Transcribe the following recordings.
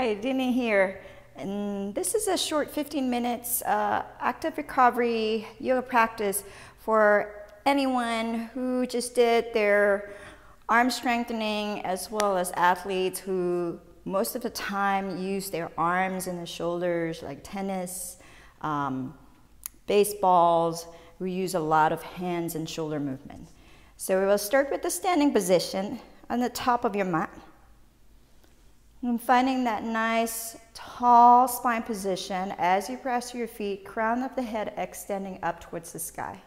Hi, Dini here. And this is a short 15 minutes active recovery yoga practice for anyone who just did their arm strengthening, as well as athletes who most of the time use their arms and the shoulders, like tennis, baseballs. We use a lot of hands and shoulder movement. So we will start with the standing position on the top of your mat. And finding that nice tall spine position as you press your feet, crown of the head extending up towards the sky.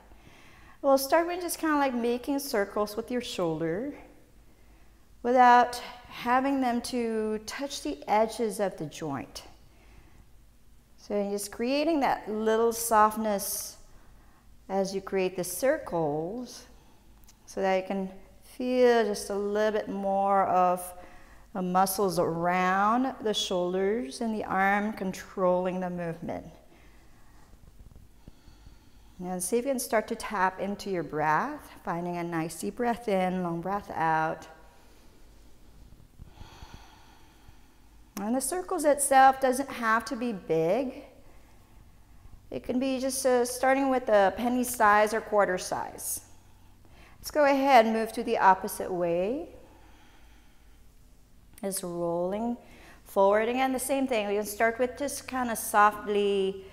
We'll start with just kind of like making circles with your shoulder without having them to touch the edges of the joint. So you're just creating that little softness as you create the circles so that you can feel just a little bit more of the muscles around the shoulders and the arm controlling the movement. And see if you can start to tap into your breath, finding a nice deep breath in, long breath out. And the circles itself doesn't have to be big. It can be just starting with a penny size or quarter size. Let's go ahead and move to the opposite way. Just rolling forward. Again, the same thing. We can start with just kind of softly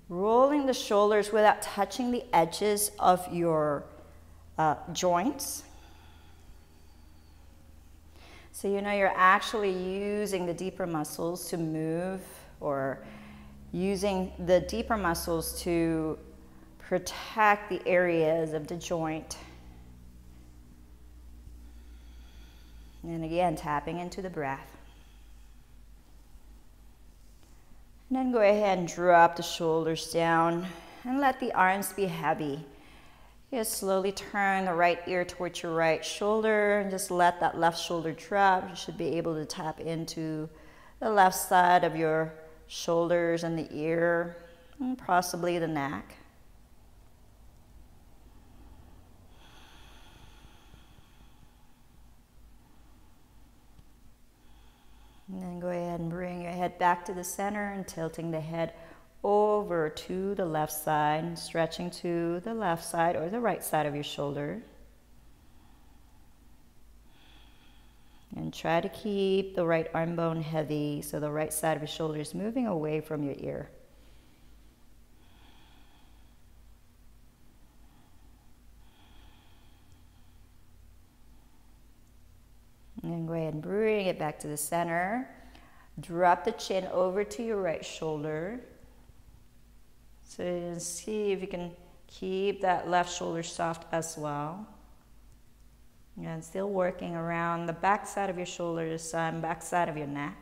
rolling the shoulders without touching the edges of your joints. So you know you're actually using the deeper muscles to move, or using the deeper muscles to protect the areas of the joint. And again, tapping into the breath. And then go ahead and drop the shoulders down and let the arms be heavy. Just slowly turn the right ear towards your right shoulder and just let that left shoulder drop. You should be able to tap into the left side of your shoulders and the ear, and possibly the neck. And then go ahead and bring your head back to the center and tilting the head over to the left side, stretching to the left side or the right side of your shoulder. And try to keep the right arm bone heavy so the right side of your shoulder is moving away from your ear. And then go ahead and bring it back to the center. Drop the chin over to your right shoulder. So you see if you can keep that left shoulder soft as well. And still working around the back side of your shoulder this time, back side of your neck.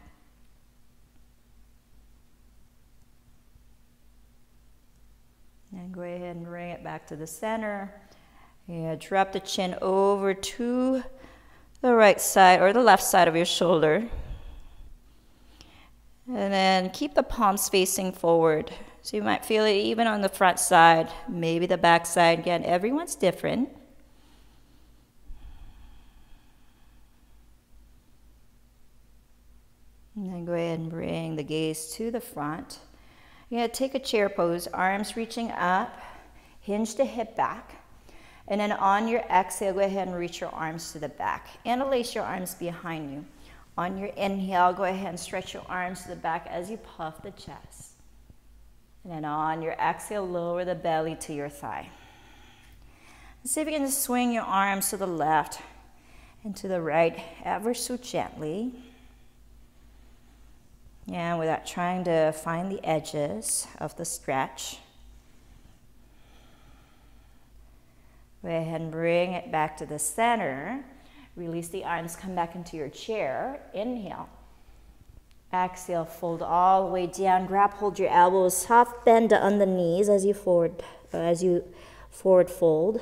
And go ahead and bring it back to the center. Yeah, drop the chin over to the right side or the left side of your shoulder. And then keep the palms facing forward. So you might feel it even on the front side, maybe the back side. Again, everyone's different. And then go ahead and bring the gaze to the front. You're going to take a chair pose, arms reaching up, hinge the hip back. And then on your exhale, go ahead and reach your arms to the back. Interlace your arms behind you. On your inhale, go ahead and stretch your arms to the back as you puff the chest. And then on your exhale, lower the belly to your thigh. See if you can just swing your arms to the left and to the right, ever so gently. And without trying to find the edges of the stretch. Go ahead and bring it back to the center. Release the arms, come back into your chair. Inhale. Exhale, fold all the way down. Grab hold your elbows, soft bend on the knees as you forward fold.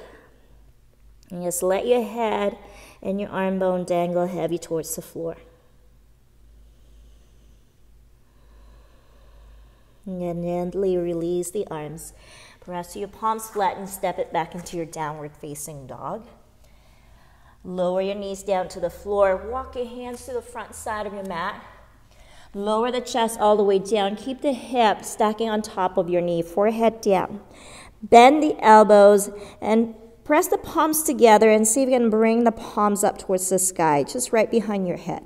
And just let your head and your arm bone dangle heavy towards the floor. And then gently release the arms. Press your palms flat and step it back into your downward facing dog. Lower your knees down to the floor. Walk your hands to the front side of your mat. Lower the chest all the way down. Keep the hip stacking on top of your knee, forehead down. Bend the elbows and press the palms together and see if you can bring the palms up towards the sky, just right behind your head.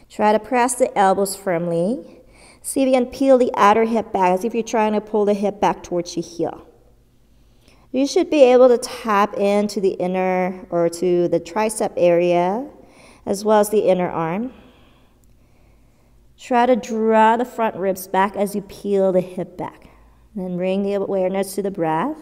Try to press the elbows firmly. See if you can peel the outer hip back as if you're trying to pull the hip back towards your heel. You should be able to tap into the inner or to the tricep area as well as the inner arm. Try to draw the front ribs back as you peel the hip back. Then bring the awareness to the breath.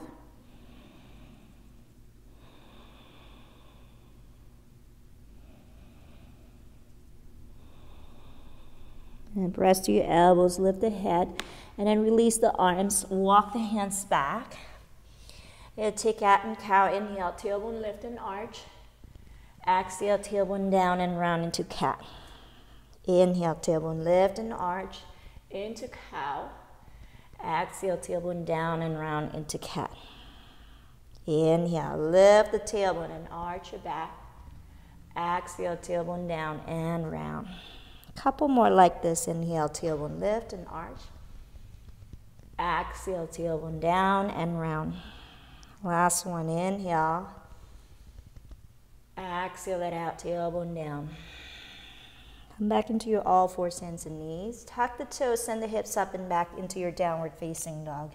And press to your elbows, lift the head, and then release the arms. Walk the hands back. Take cat and cow. Inhale, tailbone lift and arch. Exhale, tailbone down and round into cat. Inhale, tailbone lift and arch into cow. Exhale, tailbone down and round into cat. Inhale, lift the tailbone and arch your back. Exhale, tailbone down and round. Couple more like this. Inhale, tailbone lift and arch. Exhale, tailbone down and round. Last one. Inhale. Exhale it out, tailbone down. Come back into your all fours, hands and knees. Tuck the toes, send the hips up and back into your downward facing dog.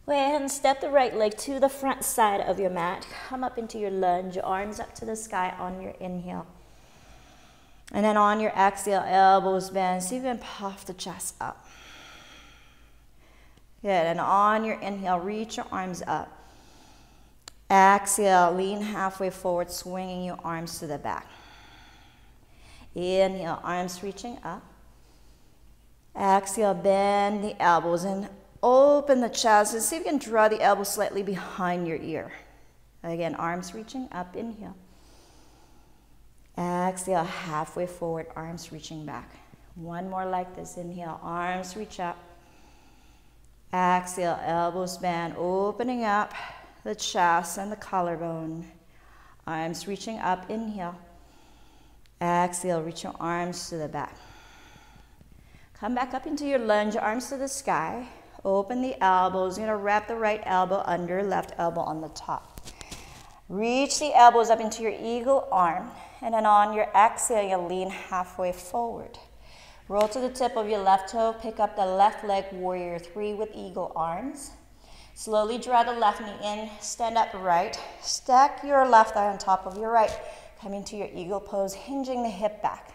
Go ahead and step the right leg to the front side of your mat. Come up into your lunge, arms up to the sky on your inhale. And then on your exhale, elbows bend. See if you can puff the chest up. Good. And on your inhale, reach your arms up. Exhale, lean halfway forward, swinging your arms to the back. Inhale, arms reaching up. Exhale, bend the elbows and open the chest. And see if you can draw the elbows slightly behind your ear. Again, arms reaching up. Inhale. Exhale, halfway forward, arms reaching back. One more like this. Inhale, arms reach up. Exhale, elbows bend, opening up the chest and the collarbone. Arms reaching up. Inhale. Exhale, reach your arms to the back. Come back up into your lunge, arms to the sky. Open the elbows. You're going to wrap the right elbow under, left elbow on the top. Reach the elbows up into your eagle arm. And then on your exhale, you'll lean halfway forward. Roll to the tip of your left toe. Pick up the left leg, warrior three with eagle arms. Slowly draw the left knee in. Stand up right. Stack your left thigh on top of your right. Come into your eagle pose, hinging the hip back.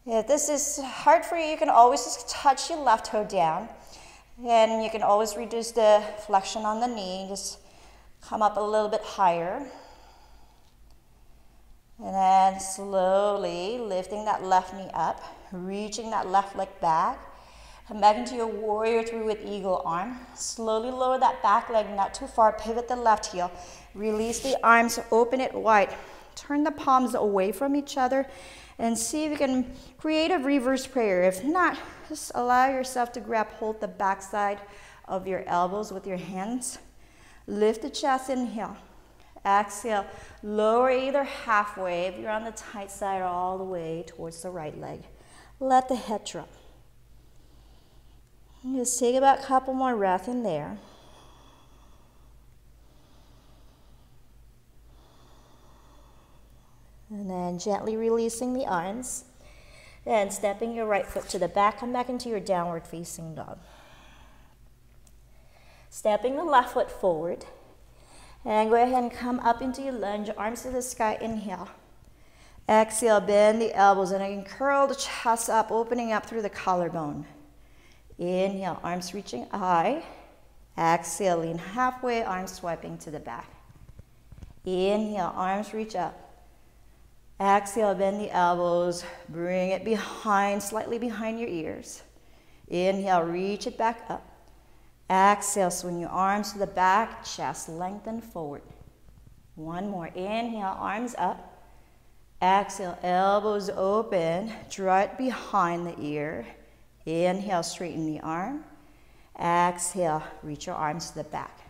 If this is hard for you, you can always just touch your left toe down. And you can always reduce the flexion on the knee. Just come up a little bit higher. And then slowly lifting that left knee up, reaching that left leg back. Come back into your warrior three with eagle arm. Slowly lower that back leg, not too far. Pivot the left heel. Release the arms, open it wide. Turn the palms away from each other and see if you can create a reverse prayer. If not, just allow yourself to grab hold the backside of your elbows with your hands. Lift the chest, inhale. Exhale, lower either halfway if you're on the tight side or all the way towards the right leg. Let the head drop. Just take about a couple more breaths in there. And then gently releasing the arms. Then stepping your right foot to the back, come back into your downward facing dog. Stepping the left foot forward. And go ahead and come up into your lunge, arms to the sky, inhale. Exhale, bend the elbows and again curl the chest up, opening up through the collarbone. Inhale, arms reaching high. Exhale, lean halfway, arms swiping to the back. Inhale, arms reach up. Exhale, bend the elbows, bring it behind, slightly behind your ears. Inhale, reach it back up. Exhale, swing your arms to the back, chest lengthen forward. One more, inhale, arms up. Exhale, elbows open, draw it behind the ear. Inhale, straighten the arm. Exhale, reach your arms to the back.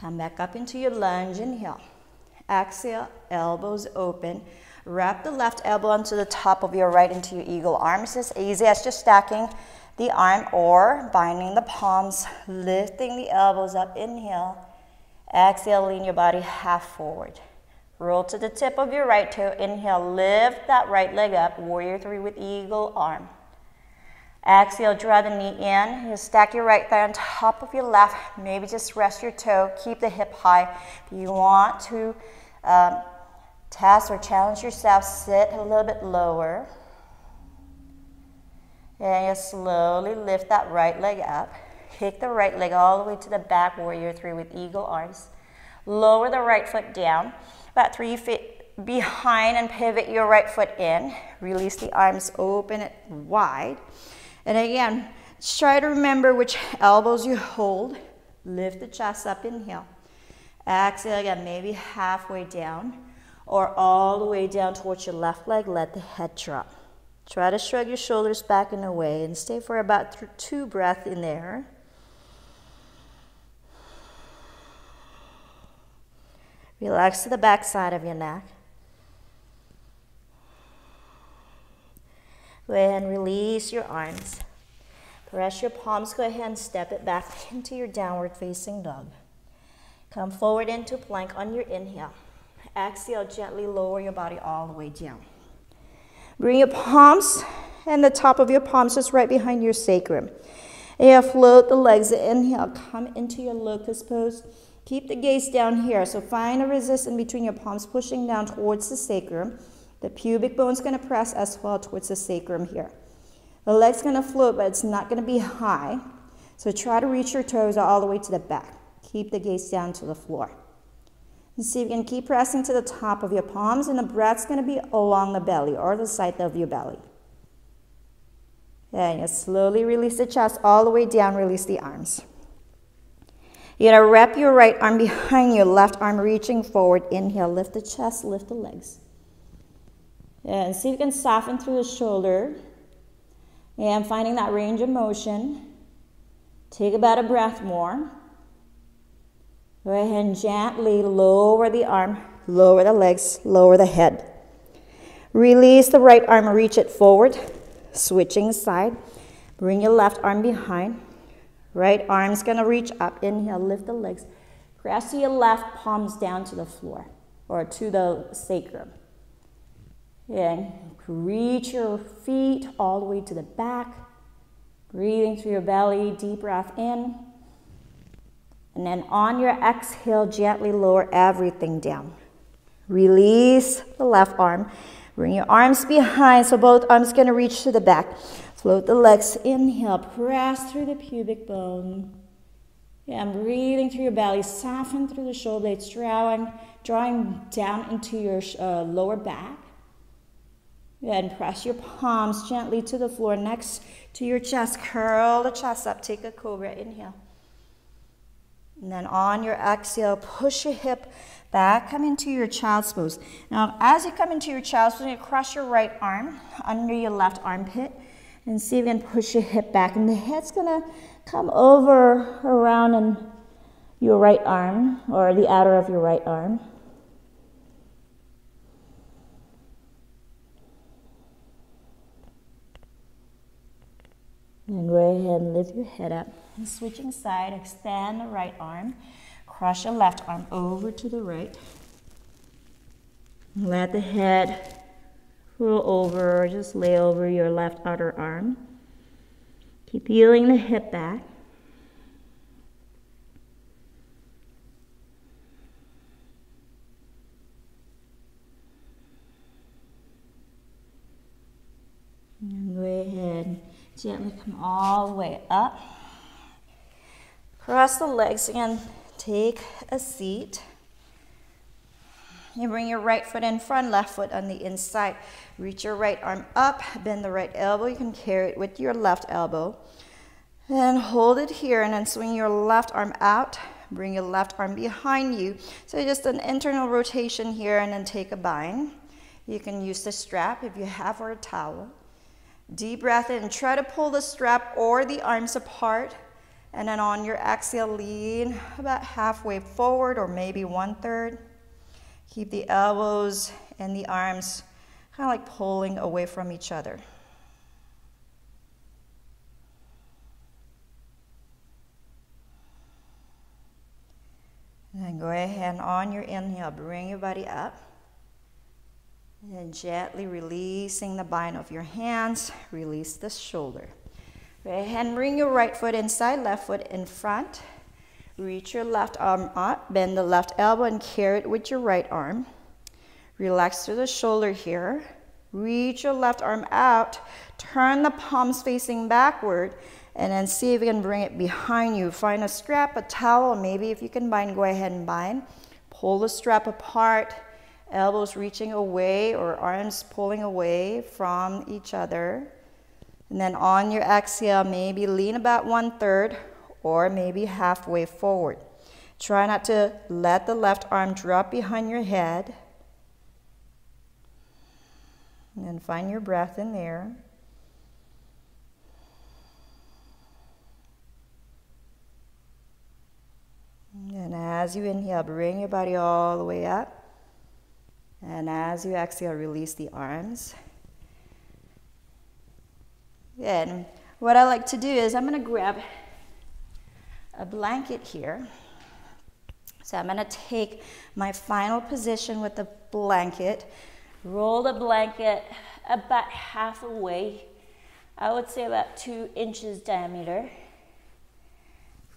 Come back up into your lunge, inhale. Exhale, elbows open. Wrap the left elbow onto the top of your right into your eagle arms. As easy as just stacking the arm or binding the palms, lifting the elbows up, inhale. Exhale, lean your body half forward. Roll to the tip of your right toe. Inhale, lift that right leg up. Warrior three with eagle arm. Exhale, draw the knee in. You stack your right thigh on top of your left. Maybe just rest your toe. Keep the hip high. If you want to test or challenge yourself, sit a little bit lower. And you slowly lift that right leg up. Kick the right leg all the way to the back, warrior three with eagle arms. Lower the right foot down, about 3 feet behind, and pivot your right foot in. Release the arms, open it wide. And again, just try to remember which elbows you hold. Lift the chest up, inhale. Exhale again, maybe halfway down or all the way down towards your left leg. Let the head drop. Try to shrug your shoulders back and away and stay for about 2 breaths in there. Relax to the back side of your neck. Go ahead and release your arms. Press your palms. Go ahead and step it back into your downward facing dog. Come forward into plank on your inhale. Exhale, gently lower your body all the way down. Bring your palms and the top of your palms just right behind your sacrum. And you float the legs. Inhale, come into your locust pose. Keep the gaze down here. So find a resistance between your palms, pushing down towards the sacrum. The pubic bone is going to press as well towards the sacrum here. The leg's going to float, but it's not going to be high. So try to reach your toes all the way to the back. Keep the gaze down to the floor. And see if you can keep pressing to the top of your palms, and the breath's going to be along the belly or the side of your belly. And you slowly release the chest all the way down, release the arms. You're going to wrap your right arm behind your left arm, reaching forward. Inhale, lift the chest, lift the legs. And see if you can soften through the shoulder. And finding that range of motion. Take about a breath more. Go ahead and gently lower the arm, lower the legs, lower the head. Release the right arm, reach it forward. Switching side. Bring your left arm behind. Right arm's going to reach up. Inhale, lift the legs. Press your left palms down to the floor or to the sacrum. And reach your feet all the way to the back. Breathing through your belly, deep breath in. And then on your exhale, gently lower everything down. Release the left arm. Bring your arms behind, so both arms going to reach to the back. Float the legs. Inhale, press through the pubic bone. And breathing through your belly, soften through the shoulder blades, drawing down into your lower back. And press your palms gently to the floor next to your chest. Curl the chest up. Take a cobra. Inhale. And then on your exhale, push your hip back. Come into your child's pose. Now, as you come into your child's pose, you cross your right arm under your left armpit. And see if you can push your hip back. And the head's going to come over, around in your right arm, or the outer of your right arm. And go ahead and lift your head up. And switching side, extend the right arm. Cross your left arm over to the right. Let the head roll over, just lay over your left outer arm. Keep peeling the hip back. And go ahead, gently come all the way up. Cross the legs again, take a seat. You bring your right foot in front, left foot on the inside. Reach your right arm up, bend the right elbow. You can carry it with your left elbow. And hold it here, and then swing your left arm out. Bring your left arm behind you. So just an internal rotation here, and then take a bind. You can use the strap if you have, or a towel. Deep breath in. Try to pull the strap or the arms apart. And then on your exhale, lean about halfway forward, or maybe 1/3. Keep the elbows and the arms kind of like pulling away from each other. And then go ahead and on your inhale, bring your body up. And gently releasing the bind of your hands, release the shoulder. Go ahead and bring your right foot inside, left foot in front. Reach your left arm up, bend the left elbow and carry it with your right arm. Relax through the shoulder here. Reach your left arm out, turn the palms facing backward, and then see if you can bring it behind you. Find a strap, a towel, maybe if you can bind, go ahead and bind. Pull the strap apart, elbows reaching away or arms pulling away from each other. And then on your exhale, maybe lean about 1/3 or maybe halfway forward. Try not to let the left arm drop behind your head. And then find your breath in there. And as you inhale, bring your body all the way up. And as you exhale, release the arms. And what I like to do is I'm going to grab a blanket here. So I'm going to take my final position with the blanket, roll the blanket about half away, I would say about 2 inches diameter.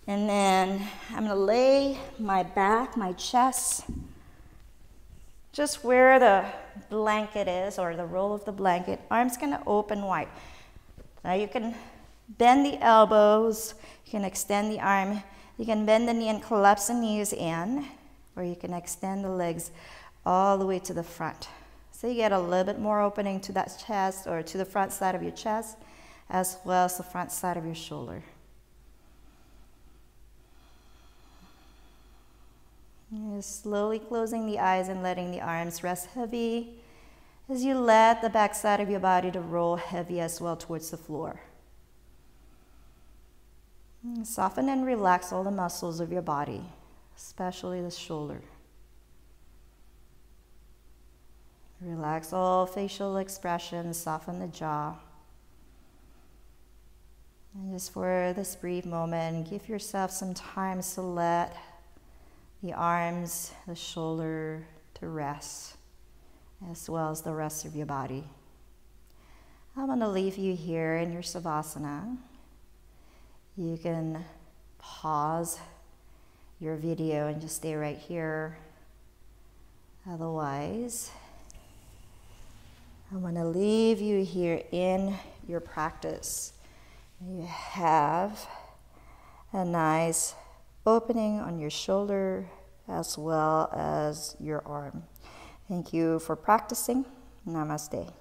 And then I'm going to lay my back, my chest, just where the blanket is or the roll of the blanket. Arms going to open wide. Now you can bend the elbows, you can extend the arm, you can bend the knee and collapse the knees in, or you can extend the legs all the way to the front. So you get a little bit more opening to that chest or to the front side of your chest, as well as the front side of your shoulder. Just slowly closing the eyes and letting the arms rest heavy as you let the back side of your body to roll heavy as well towards the floor. And soften and relax all the muscles of your body, especially the shoulder. Relax all facial expressions, soften the jaw. And just for this brief moment, give yourself some time to let the arms, the shoulder to rest, as well as the rest of your body. I'm going to leave you here in your Savasana. You can pause your video and just stay right here. Otherwise, I'm going to leave you here in your practice. You have a nice opening on your shoulder as well as your arm. Thank you for practicing. Namaste.